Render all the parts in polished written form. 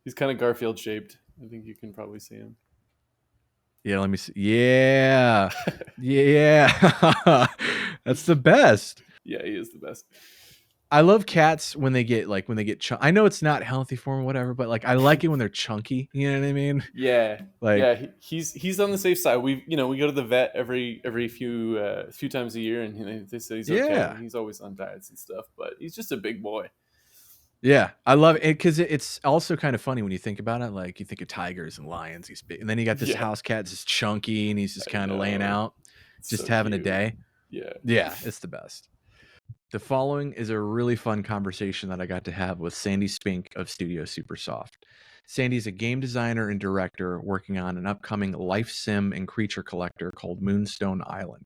He's kind of Garfield shaped. I think you can probably see him. Yeah, let me see. Yeah. Yeah. That's the best. Yeah, he is the best. I love cats when they get I know it's not healthy for them or whatever, but like I like it when they're chunky. You know what I mean? Yeah, Like, yeah, he's on the safe side. We go to the vet every few times a year, and they say he's okay. yeah. He's always on diets and stuff, but he's just a big boy. Yeah, I love it because it's also kind of funny when you think about it. Like you think of tigers and lions, he's big, and then you got this Yeah, house cat, just chunky, and he's just I kind of laying know. out, It's just so having a cute. day. Yeah. Yeah, it's the best. The following is a really fun conversation that I got to have with Sandy Spink of Studio Supersoft. Sandy's a game designer and director working on an upcoming life sim and creature collector called Moonstone Island.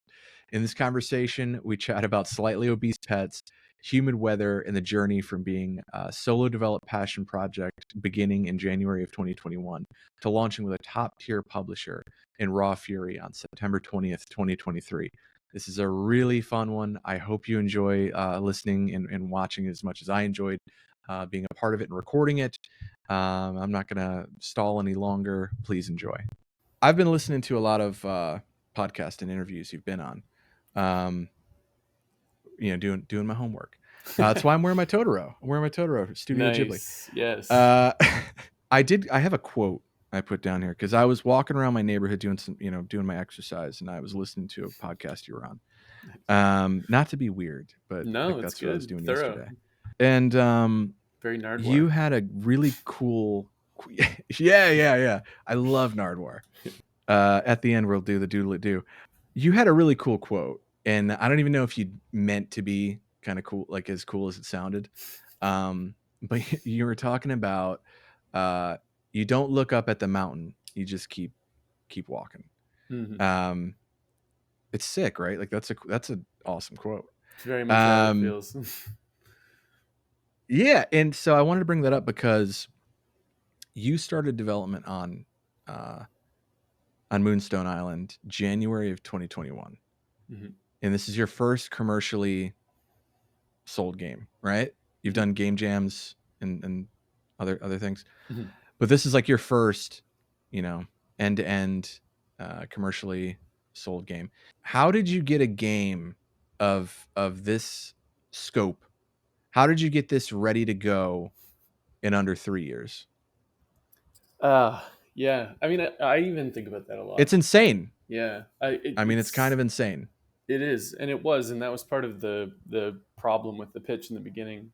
In this conversation, we chat about slightly obese pets, humid weather, and the journey from being a solo developed passion project beginning in January of 2021 to launching with a top tier publisher in Raw Fury on September 20th, 2023. This is a really fun one. I hope you enjoy listening and watching as much as I enjoyed being a part of it and recording it. I'm not going to stall any longer. Please enjoy. I've been listening to a lot of podcasts and interviews you've been on. Um, doing my homework. That's why I'm wearing my Totoro. I'm wearing my Totoro Studio Ghibli. Nice. Yes. Uh, I have a quote I put down here because I was walking around my neighborhood doing my exercise, and I was listening to a podcast you were on. Not to be weird, but like No, it's that's what I was good. doing Thorough. yesterday. And Very Nardwar. you had a really cool yeah. I love Nardwar. At the end we'll do the doodle it do. You had a really cool quote, and I don't even know if you meant to be kind of cool, like as cool as it sounded. But you were talking about uh you don't look up at the mountain, you just keep walking. Hmm. Um it's sick, right? Like that's an awesome quote. It's very much how it Um feels. yeah, and so I wanted to bring that up because you started development uh on Moonstone Island January of 2021. Hmm. And this is your first commercially sold game, right? You've Hmm. done game jams and other things, Hmm. but this is like your first, you know, end to end commercially sold game. How did you get a game of this scope? How did you get this ready to go in under 3 years? Uh, yeah. I mean, I even think about that a It's lot. insane. Yeah. I mean, it's kind of insane. It is, and it was, and that was part of the problem with the pitch in the beginning.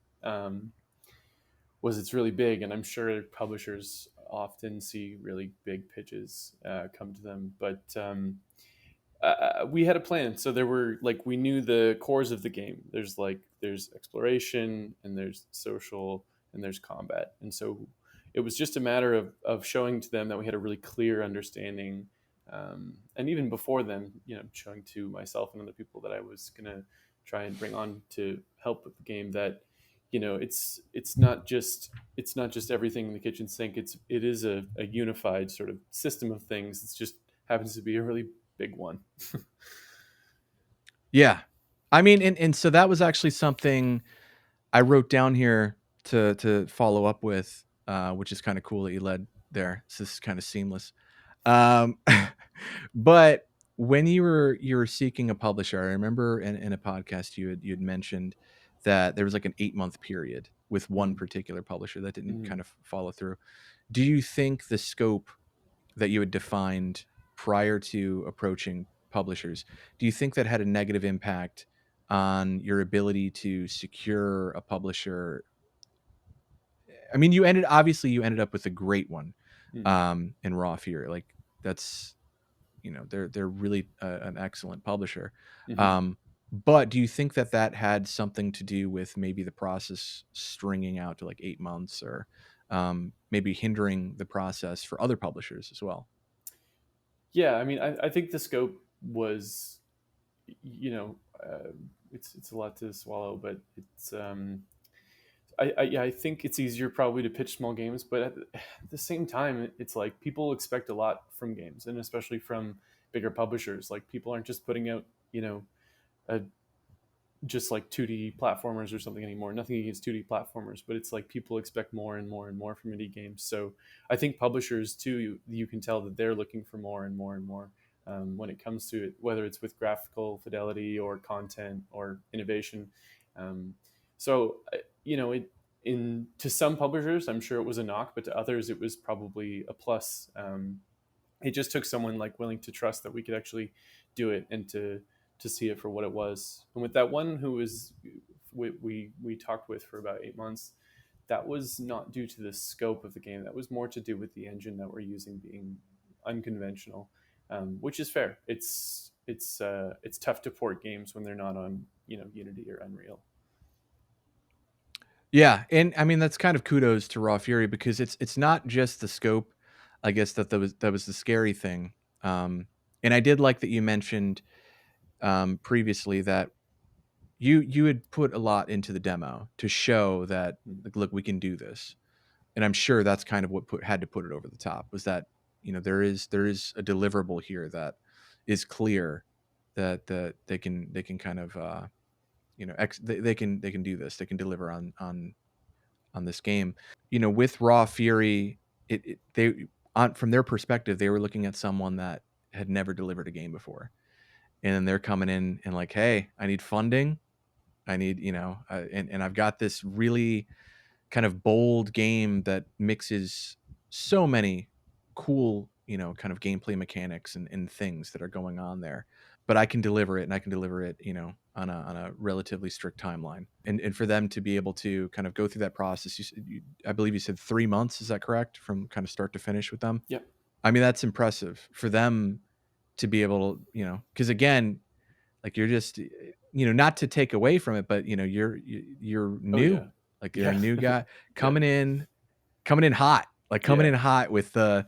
Was it's really big, and I'm sure publishers often see really big pitches come to them, but we had a plan. So there were like we knew the cores of the game. There's exploration, and there's social, and there's combat, and so it was just a matter of showing to them that we had a really clear understanding. And even before then, showing to myself and other people that I was gonna try and bring on to help with the game that it's not just everything in the kitchen sink. It is a unified sort of system of things. It just happens to be a really big one. Yeah. I mean, and so that was actually something I wrote down here to follow up with, which is kind of cool that you led there. So this is kind of seamless. Um, but when you were seeking a publisher, I remember in a podcast you had mentioned that there was like an 8-month period with one Mm. particular publisher that didn't Mm. kind of follow through. Do you think the scope that you had defined prior to approaching publishers, do you think that had a negative impact on your ability to secure a publisher? I mean, you ended up with a great one Mm. in Raw Fear. Like that's they're really an excellent publisher. Mhm. Um, but do you think that had something to do with maybe the process stringing out to like 8 months, or maybe hindering the process for other publishers as well? Yeah, I mean, I think the scope was, you know, it's a lot to swallow, but yeah, I think it's easier probably to pitch small games, but at the same time, it's like people expect a lot from games, and especially from bigger publishers. Like people aren't just putting out, a just like 2D platformers or something anymore. Nothing against 2D platformers, but it's like people expect more and more and more from indie games. So I think publishers too, you can tell that they're looking for more and more and more when it comes to it, whether it's with graphical fidelity or content or innovation. Um, so you know, it in to some publishers, I'm sure it was a knock, but to others, it was probably a plus. It just took someone like willing to trust that we could actually do it and to see it for what it was. And with that one who was we talked with for about 8 months, that was not due to the scope of the game. That was more to do with the engine that we're using being unconventional, which is fair. It's tough to port games when they're not on Unity or Unreal. Yeah, and I mean that's kind of kudos to Raw Fury because it's not just the scope. I guess that was the scary thing. And I did like that you mentioned previously that you had put a lot into the demo to show that Mm. like, look, we can do this. And I'm sure that's kind of what had to put it over the top was that there is a deliverable here that is clear that they can kind of they can do this, they can deliver on this game. With Raw Fury, they from their perspective, they were looking at someone that had never delivered a game before, and then they're coming in and like, hey, I need funding, I need and I've got this really kind of bold game that mixes so many cool kind of gameplay mechanics and things that are going on there, but I can deliver it, and I can deliver it on a relatively strict timeline, and for them to be able to kind of go through that process. I believe you said 3 months, is that correct, from kind of start to finish with them? Yep. I mean, that's impressive for them to be able to, because again, like you're just not to take away from it, but you're Oh new, yeah. like you're a Yeah. new guy Yeah. coming in hot, like coming Yeah. in hot with the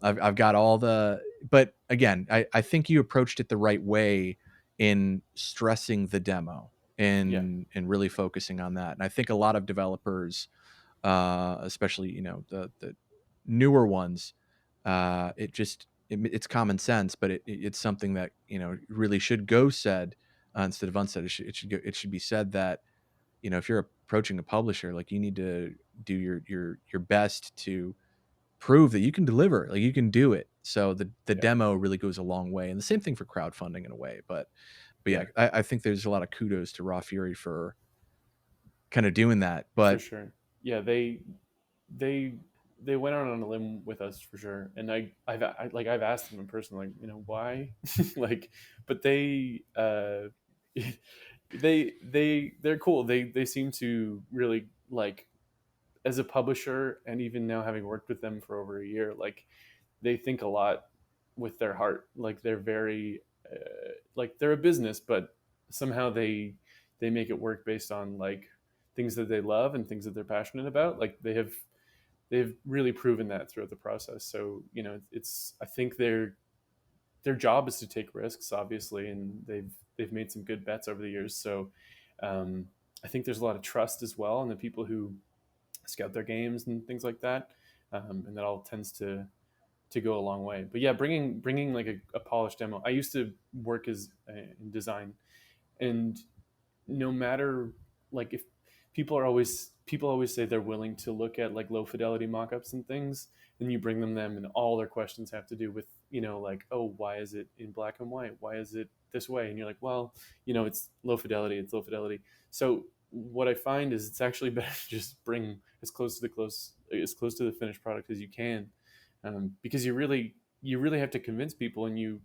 I've got all the, but again, I think you approached it the right way in stressing the demo Yeah. and really focusing on that. And I think a lot of developers, especially the newer ones, it's common sense, but it's something that really should go said, instead of unsaid. It should be said that if you're approaching a publisher, like you need to do your best to prove that you can deliver, like you can do it. So the Yeah. demo really goes a long way, and the same thing for crowdfunding in a way. But yeah, Yeah. I think there's a lot of kudos to Raw Fury for kind of doing that. For But sure. Yeah, they they went out on a limb with us for sure, and I've asked them in person, like, why, like, but they're cool. They seem to really like, as a publisher, and even now having worked with them for over a year, like they think a lot with their heart. Like they're very like they're a business, but somehow they make it work based on like things that they love and things that they're passionate about. Like they've really proven that throughout the process. So it's I think their job is to take risks, obviously, and they've made some good bets over the years. So I think there's a lot of trust as well in the people who scout their games and things like that, and that all tends to go a long way. But yeah, bringing like a polished demo. I used to work as in design, and no matter like if people always say they're willing to look at like low fidelity mockups and things, and you bring them and all their questions have to do with like, oh, why is it in black and white, why is it this way, and you're like, well, it's low fidelity, so what I find is it's actually better to just bring as close to the finished product as you can, because you really have to convince people, and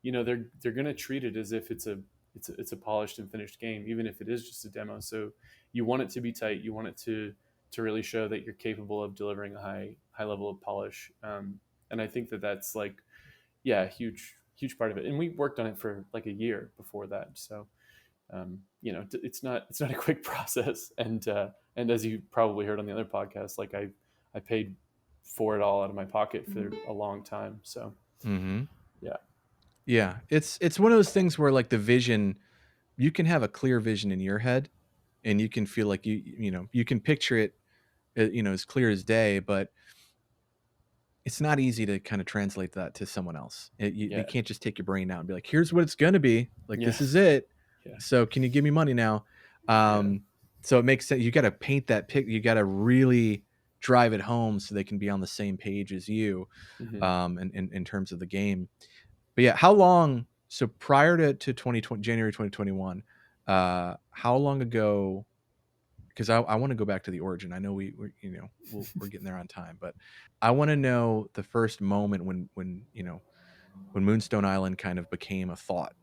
they're going to treat it as if it's a polished and finished game, even if it is just a demo. So you want it to be tight. You want it to really show that you're capable of delivering a high level of polish. And I think that's like, yeah, a huge part of it. And we worked on it for like a year before that. So it's not a quick process. And as you probably heard on the other podcast, like I paid for it all out of my pocket for a long time. So mhm. yeah. Yeah, it's one of those things where like the vision, you can have a clear vision in your head, and you can feel like you can picture it, as clear as day, but it's not easy to kind of translate that to someone else. They Yeah. can't just take your brain out and be like, here's what it's gonna be, like Yeah. this is it. Yeah. So can you give me money now? Yeah. So it makes sense. You got to paint that pic. You got to really drive it home so they can be on the same page as you, Hmm. in terms of the game. But yeah, how long? So prior to 2020, January 2021, how long ago? Because I want to go back to the origin. I know we're getting there on time, but I want to know the first moment when Moonstone Island kind of became a thought.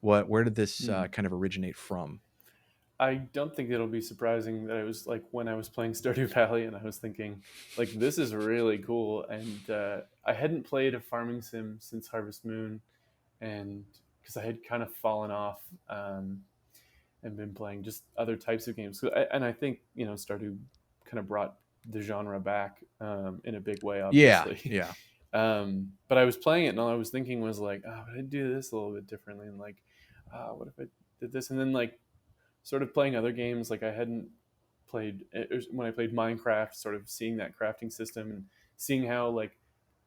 Where did this Mm. kind of originate from? I don't think it'll be surprising that I was like when I was playing Stardew Valley and I was thinking like this is really cool, and I hadn't played a farming sim since Harvest Moon, and because I had kind of fallen off, and been playing just other types of games. And I think Stardew kind of brought the genre back in a big way, Yeah, obviously. yeah. But I was playing it, and all I was thinking was like, oh, but I'd do this a little bit differently, and like, what if I did this? And then like sort of playing other games, like I hadn't played when I played Minecraft, sort of seeing that crafting system and seeing how like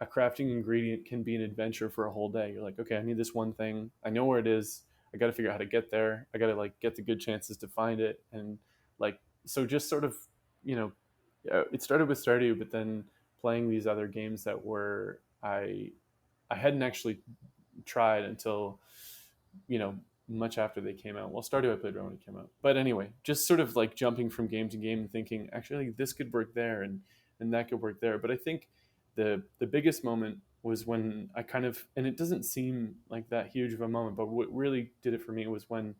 a crafting ingredient can be an adventure for a whole day. You're like, okay, I need this one thing. I know where it is. I got to figure out how to get there. I got to like get the good chances to find it, and like so just sort of you know it started with Stardew, but then playing these other games that were I hadn't actually tried until you know much after they came out. Well, Stardew I played right when it came out, but anyway, just sort of like jumping from game to game and thinking actually this could work there and that could work there. But I think the biggest moment was when I kind of, and it doesn't seem like that huge of a moment, but what really did it for me was when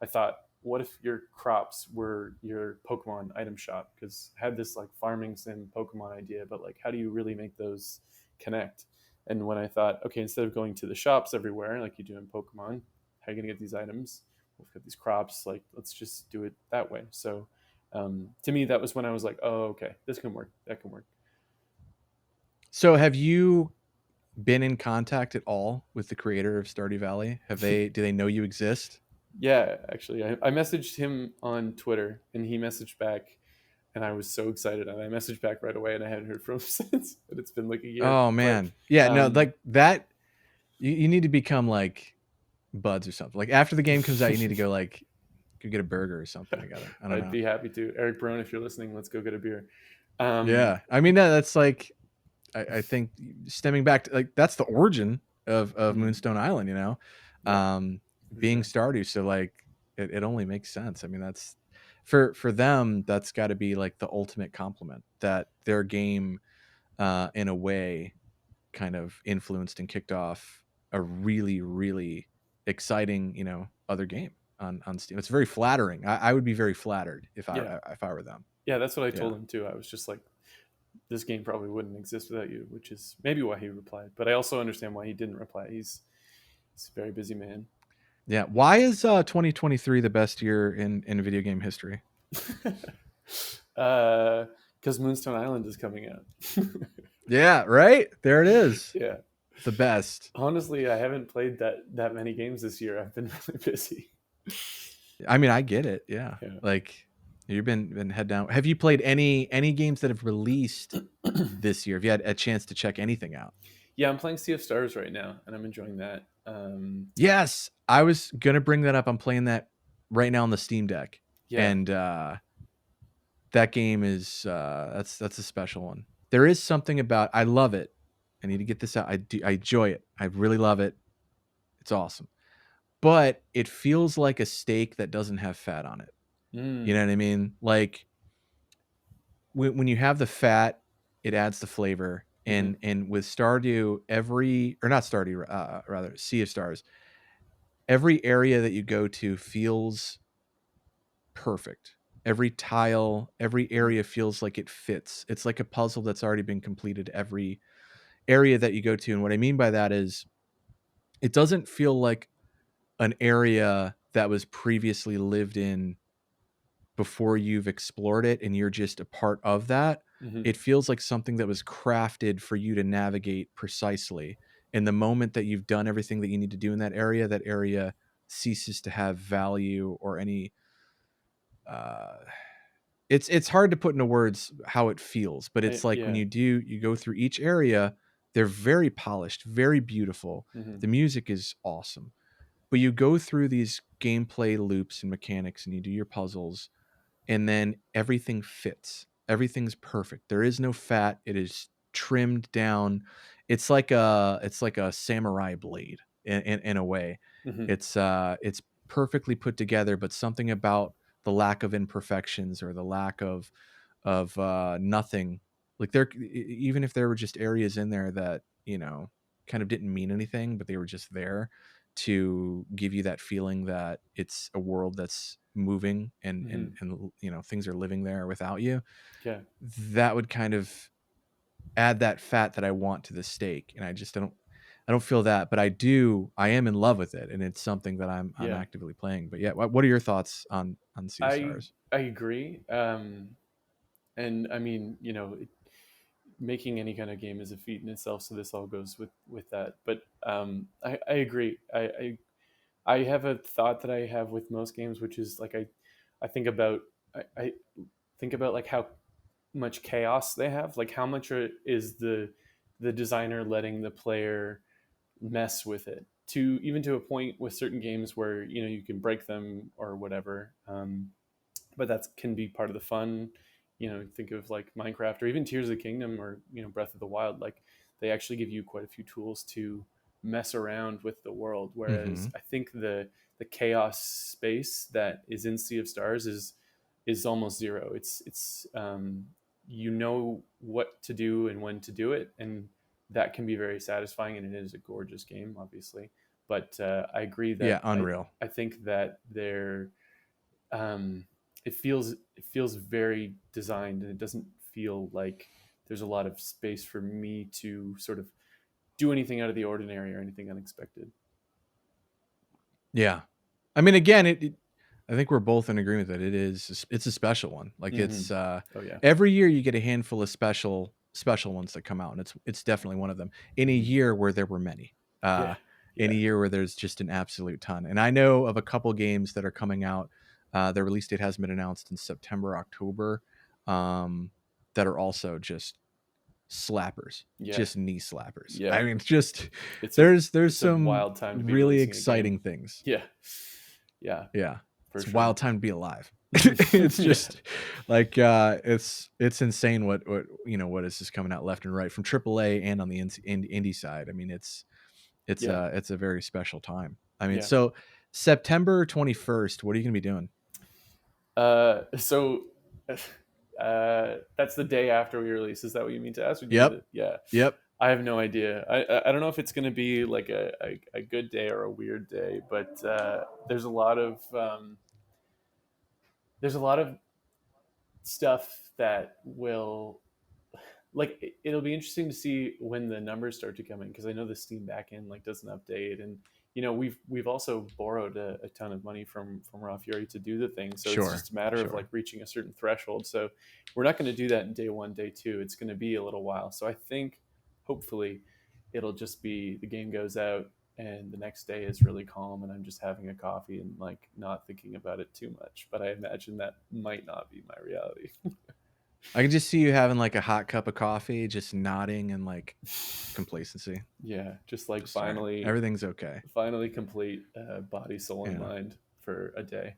I thought, what if your crops were your Pokemon item shop? Because I had this like farming sim Pokemon idea, but like how do you really make those connect? And when I thought, okay, instead of going to the shops everywhere like you do in Pokemon, how are you going to get these items? We've got these crops. Like, let's just do it that way. So, to me, that was when I was like, oh, okay, this can work. That can work. So have you been in contact at all with the creator of Stardew Valley? Do they know you exist? Yeah, actually, I messaged him on Twitter and he messaged back, and I was so excited. And I messaged back right away, and I hadn't heard from him since. But it's been like a year. Oh But man. Yeah, no, um, like that you need to become like buds or something. Like after the game comes out, you need to go get a burger or something together. I don't I'd know. be happy to. Eric Brown, if you're listening, let's go get a beer. Yeah. I mean that's like I think stemming back to like that's the origin of Mm, Moonstone Island, you know, yeah, for being sure. Stardew. So like it only makes sense. I mean, that's for them, that's got to be like the ultimate compliment that their game, in a way, kind of influenced and kicked off a really really exciting other game on Steam. It's very flattering. I would be very flattered Yeah, if I were them. yeah, that's what I Yeah. told him too. I was just like, this game probably wouldn't exist without you, which is maybe why he replied. But I also understand why he didn't reply. He's a very busy man. Yeah. Why is 2023 the best year in video game history? Because Moonstone Island is coming out. Yeah, right? There it is. Yeah. The best. Honestly, I haven't played that many games this year. I've been really busy. I mean, I get it. Yeah. Yeah. Like you've been head down. Have you played any games that have released this year? Have you had a chance to check anything out? Yeah, I'm playing Sea of Stars right now, and I'm enjoying that. Yes, I was gonna bring that up. I'm playing that right now on the Steam Deck, Yeah. and that game is that's a special one. There is something about I love it. I need to get this out. I enjoy it. I really love it. It's awesome, but it feels like a steak that doesn't have fat on it. You know Mm. what I mean? Like when you have the fat, it adds the flavor. Hmm. And with Stardew, or not Stardew, rather Sea of Stars, every area that you go to feels perfect. Every tile, every area feels like it fits. It's like a puzzle that's already been completed every area that you go to. And what I mean by that is it doesn't feel like an area that was previously lived in before you've explored it and you're just a part of that. Hmm. It feels like something that was crafted for you to navigate precisely. And the moment that you've done everything that you need to do in that area ceases to have value or any uh it's hard to put into words how it feels, but it's like when Yeah. you go through each area, they're very polished, very beautiful. Hmm. The music is awesome. but you go through these gameplay loops and mechanics, and you do your puzzles, and then everything fits. Everything's perfect. There is no fat. It is trimmed down. It's like a samurai blade in a way. Hmm. It's perfectly put together, but something about the lack of imperfections or the lack of nothing, like even if there were just areas in there that kind of didn't mean anything, but they were just there to give you that feeling that it's a world that's moving, and Hmm. things are living there without you. Yeah. That would kind of add that fat that I want to the steak, and I don't feel that, but I am in love with it, and it's something that I'm Yeah. actively playing. But yeah, what are your thoughts on Sea of I Stars? I agree. And I mean, making any kind of game is a feat in itself, so this all goes with that. But I agree. I have a thought that I have with most games, which is like I think about I think about like how much chaos they have, like how much is the designer letting the player mess with it, to even to a point with certain games where you can break them or whatever. But that can be part of the fun. Think of like Minecraft or even Tears of the Kingdom or Breath of the Wild. Like they actually give you quite a few tools to mess around with the world. Whereas Mm-hmm. I think the chaos space that is in Sea of Stars is almost zero. It's you know what to do and when to do it, and that can be very satisfying. And it is a gorgeous game, obviously. But I agree Yeah, that unreal. I think that they're um, it feels very designed, and it doesn't feel like there's a lot of space for me to sort of do anything out of the ordinary or anything unexpected. Yeah, I mean, again, I think we're both in agreement that it's a special one. Like Hmm. it's Oh yeah. every year you get a handful of special ones that come out, and it's definitely one of them. In a Hmm. year where there were many, Yeah. in a Yeah. year where there's just an absolute ton. And I know of a couple games that are coming out. Their release date hasn't been announced in September, October. Um, that are also just slappers, Yeah. just knee slappers. Yeah. I mean, it's just It's a there's it's a some wild time to be really releasing a game. exciting things. Yeah. Yeah. Yeah. For It's a sure. wild time to be alive. It's Yeah. just like it's insane what is just coming out left and right from AAA and on the indie side. I mean, Yeah. it's a very special time. I mean, Yeah. so September 21st, what are you going to be doing? So that's the day after we release. Is that what you mean to ask? Or do you mean Yep. to? Yeah. Yep. I have no idea. I don't know if it's going to be like a good day or a weird day, but there's a lot of stuff that will, like, it'll be interesting to see when the numbers start to come in, because I know the Steam backend like doesn't update. And we've also borrowed a ton of money from Raw Fury to do the thing, so it's Sure. just a matter of like Sure. reaching a certain threshold. So we're not going to do that in day one, day two. It's going to be a little while. So I think hopefully it'll just be the game goes out and the next day is really calm and I'm just having a coffee and like not thinking about it too much. But I imagine that might not be my reality. I can just see you having like a hot cup of coffee, just nodding and like complacency. Yeah, just like Just all right. finally Everything's okay. finally complete body, soul, and Yeah. mind for a day.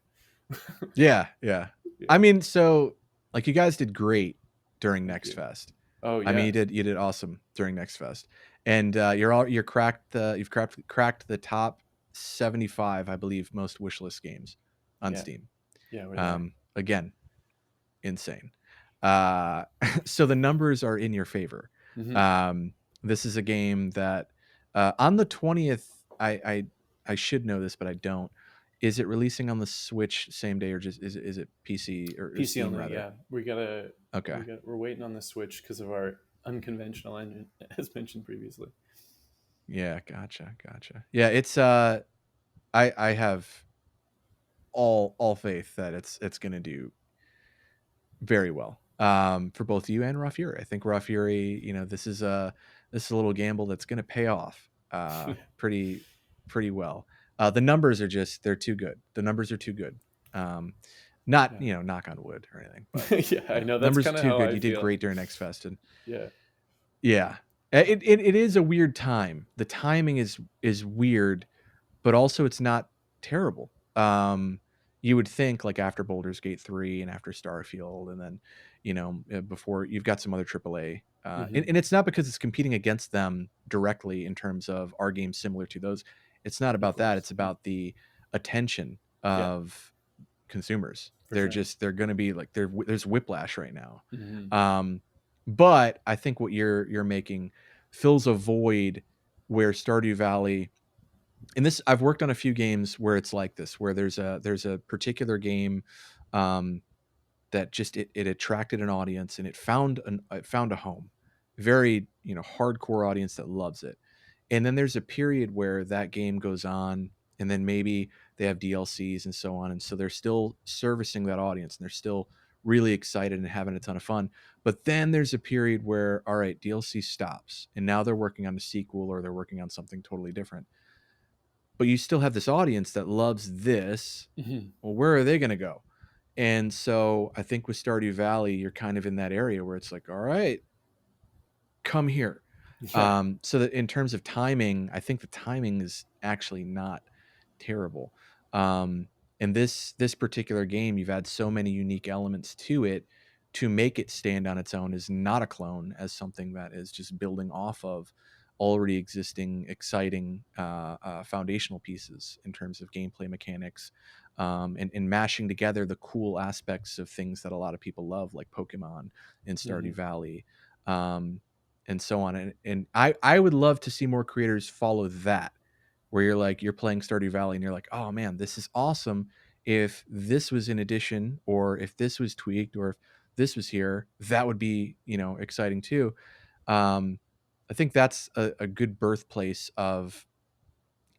Yeah, yeah. I Yeah, mean, so like you guys did great during thank Next you. Fest. Oh I mean, yeah, you did awesome during Next Fest, and you've cracked the top 75, I believe, most wishlist games on yeah, Steam. yeah. We're there. Again, insane. Uh, so the numbers are in your favor. Hmm. Um, this is a game that on the 20th, I should know this, but I don't. Is it releasing on the Switch same day, or just is it PC or PC Steam only. rather? Yeah, Okay. we're waiting on the Switch because of our unconventional engine, as mentioned previously. Yeah, gotcha. Yeah, it's I have all faith that it's gonna do very well. For both you and Raw Fury. I think Raw Fury, this is a little gamble that's gonna pay off pretty well. The numbers are just they're too good. The numbers are too good. Um not, Yeah, knock on wood or anything, but yeah. I know that's numbers are kind of too how good. I You did feel. great during X Fest, and Yeah, yeah. It is a weird time. The timing is weird but also it's not terrible. You would think like after Baldur's Gate 3 and after Starfield, and then before you've got some other AAA, and it's not because it's competing against them directly in terms of our games similar to those. It's not Of about that. course. It's about the attention Yeah, of consumers. for sure. They're going to be like there's whiplash right now. Hmm. Um, but I think what you're making fills a void where Stardew Valley, and this, I've worked on a few games where it's like this, where there's a particular game um, that just it attracted an audience, and it found a home, very hardcore audience that loves it. And then there's a period where that game goes on, and then maybe they have DLCs and so on, and so they're still servicing that audience, and they're still really excited and having a ton of fun. But then there's a period where, all right, DLC stops, and now they're working on a sequel, or they're working on something totally different, but you still have this audience that loves this. Hmm. Well, where are they going to go? And so I think with Stardew Valley, you're kind of in that area where it's like, all right, come here. Yeah. So that in terms of timing, I think the timing is actually not terrible. Um, and this particular game, you've had so many unique elements to it to make it stand on its own, is not a clone, as something that is just building off of already existing exciting foundational pieces in terms of gameplay mechanics, and mashing together the cool aspects of things that a lot of people love, like Pokemon and Stardew Hmm. Valley, um, and so on. And I would love to see more creators follow that, where you're like, you're playing Stardew Valley and you're like, oh man, this is awesome. If this was in addition, or if this was tweaked, or if this was here, that would be, exciting too. Um, I think that's a good birthplace of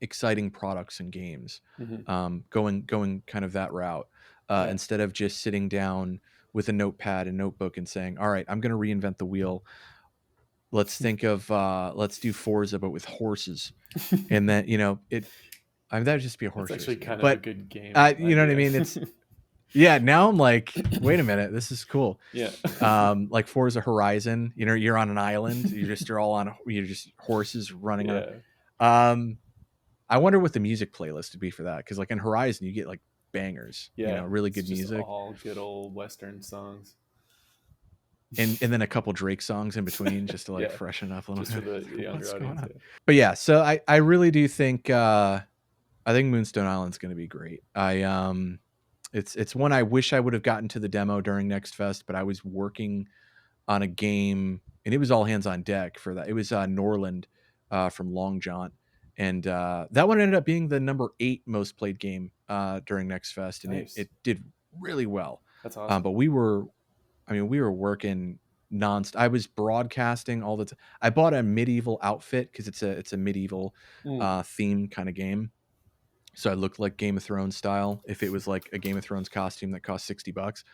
exciting products and games. Hmm. Going kind of that route, Yeah. instead of just sitting down with a notepad and notebook and saying, all right, I'm going to reinvent the wheel. Let's think of let's do Forza but with horses. And then I mean, that would just be a That's horse actually racing game, kind of a but good game you know what I idea. mean. It's Yeah, now I'm like, wait a minute, this is cool. Yeah. Like Forza Horizon, you're on an island, you're just horses running on Yeah. a I wonder what the music playlist would be for that, because like in Horizon you get like bangers, Yeah. really It's good just music, all good old Western songs. and then a couple Drake songs in between just to like Yeah. freshen up a little Just for bit. the younger What's going audience. on? Yeah. But yeah, so I really do think I think Moonstone Island's going to be great. It's one I wish I would have gotten to the demo during Next Fest, but I was working on a game and it was all hands on deck for that. It was Norland from Long John, and that one ended up being the number 8 most played game during Next Fest, and Nice. it did really well. That's awesome. But we were working nonstop. I was broadcasting all the time. I bought a medieval outfit because it's a medieval Mm. theme kind of game, so I looked like Game of Thrones style if it was like a Game of Thrones costume that cost $60.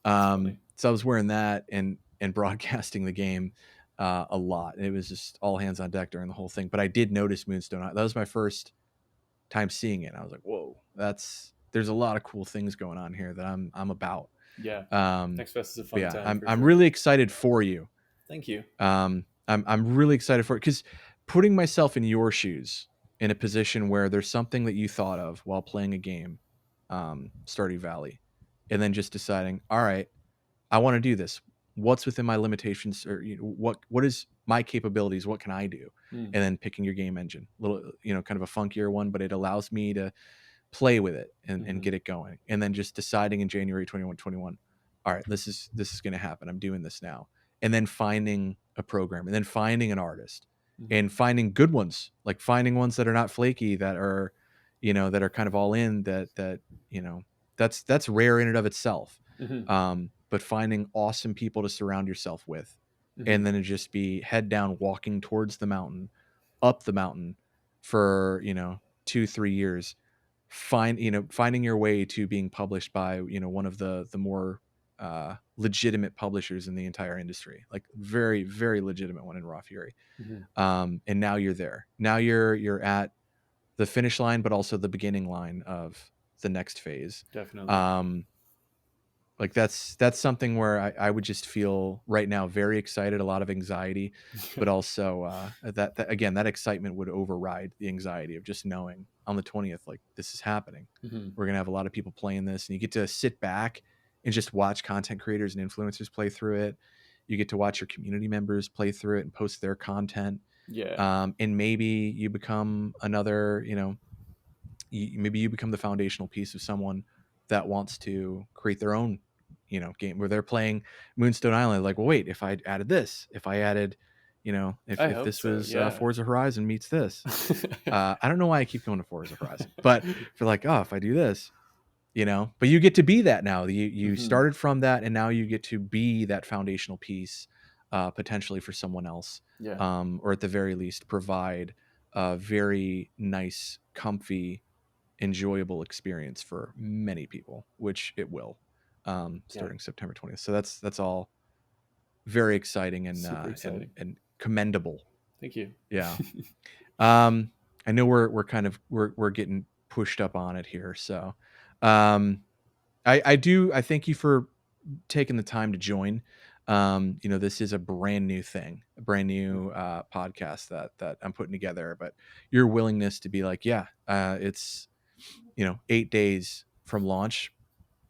That's funny. So I was wearing that and broadcasting the game a lot. And it was just all hands on deck during the whole thing. But I did notice Moonstone. That was my first time seeing it. I was like, whoa, there's a lot of cool things going on here that I'm about. Yeah. Um, Next Fest is a but fun yeah, time I'm for I'm sure. really excited for you. Thank you. I'm really excited for it, because putting myself in your shoes, in a position where there's something that you thought of while playing a game, Stardew Valley, and then just deciding, all right, I want to do this. What's within my limitations, or what is my capabilities? What can I do? Mm. And then picking your game engine, little kind of a funkier one, but it allows me to play with it and Hmm. get it going. And then just deciding in January 21, all right, this is going to happen. I'm doing this now. And then finding a program, and then finding an artist, Hmm. and finding good ones, like finding ones that are not flaky, that are kind of all in, you know, that's rare in and of itself. Hmm. But finding awesome people to surround yourself with, Hmm. and then it just be head down, walking towards the mountain, up the mountain for 2-3 years, finding your way to being published by one of the more legitimate publishers in the entire industry, like very very legitimate one in Raw Fury. Hmm. And now you're there. Now you're at the finish line, but also the beginning line of the next phase. Definitely. um Like that's something where I would just feel right now very excited, a lot of anxiety, but also that again, that excitement would override the anxiety of just knowing on the 20th, like this is happening. Mm-hmm. We're gonna have a lot of people playing this, and you get to sit back and just watch content creators and influencers play through it. You get to watch your community members play through it and post their content. Yeah. And maybe you become another, maybe you become the foundational piece of someone that wants to create their own, game where they're playing Moonstone Island. Like, well, wait, if I added this, if I added, I if hope this so. was Yeah. Forza Horizon meets this. I don't know why I keep going to Forza Horizon, but for like, oh, if I do this, but you get to be that now. You Mm-hmm. started from that, and now you get to be that foundational piece, potentially for someone else, Yeah. or at the very least provide a very nice, comfy, enjoyable experience for many people, which it will, Yeah. starting September 20th. So that's all very exciting and Super exciting. and commendable. Thank you. Yeah. I know we're kind of we're getting pushed up on it here, so I thank you for taking the time to join. This is a brand new thing, a brand new podcast that I'm putting together, but your willingness to be like, yeah, it's 8 days from launch,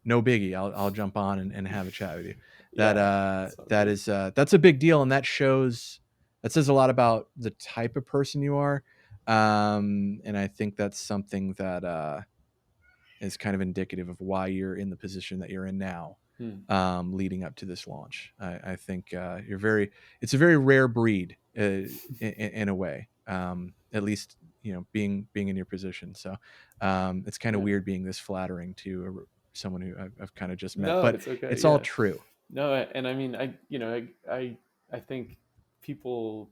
no biggie. I'll jump on and have a chat with you. Yeah. That's all That good. is that's a big deal, and that says a lot about the type of person you are. And I think that's something that is kind of indicative of why you're in the position that you're in now, Hmm. leading up to this launch. I think it's a very rare breed, in a way, at least, being in your position. So it's kind of Yeah. weird being this flattering to someone who I've kind of just met, No, but it's okay. it's all Yeah. true. No, and I mean, I think people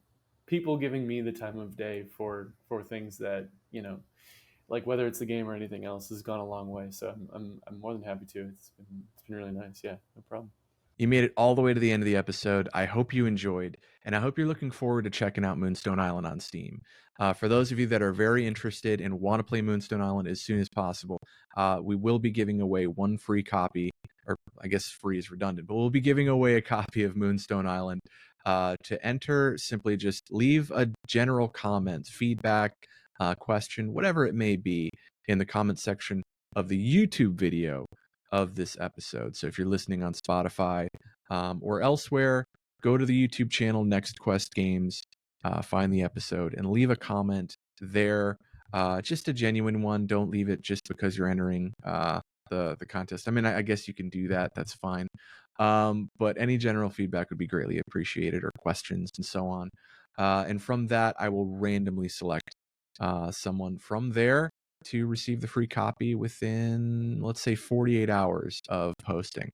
giving me the time of day for things that like whether it's the game or anything else has gone a long way. So I'm more than happy to. It's been really nice. Yeah, no problem. You made it all the way to the end of the episode. I hope you enjoyed, and I hope you're looking forward to checking out Moonstone Island on Steam. For those of you that are very interested and want to play Moonstone Island as soon as possible, we will be giving away one free copy, or I guess free is redundant, but we'll be giving away a copy of Moonstone Island. To enter, simply just leave a general comment, feedback, question, whatever it may be, in the comment section of the YouTube video of this episode. So if you're listening on Spotify, or elsewhere, go to the YouTube channel Next Quest Games, find the episode, and leave a comment there. Just a genuine one. Don't leave it just because you're entering the contest. I mean, I guess you can do that. That's fine. But any general feedback would be greatly appreciated, or questions and so on. And from that, I will randomly select someone from there to receive the free copy within, let's say, 48 hours of posting.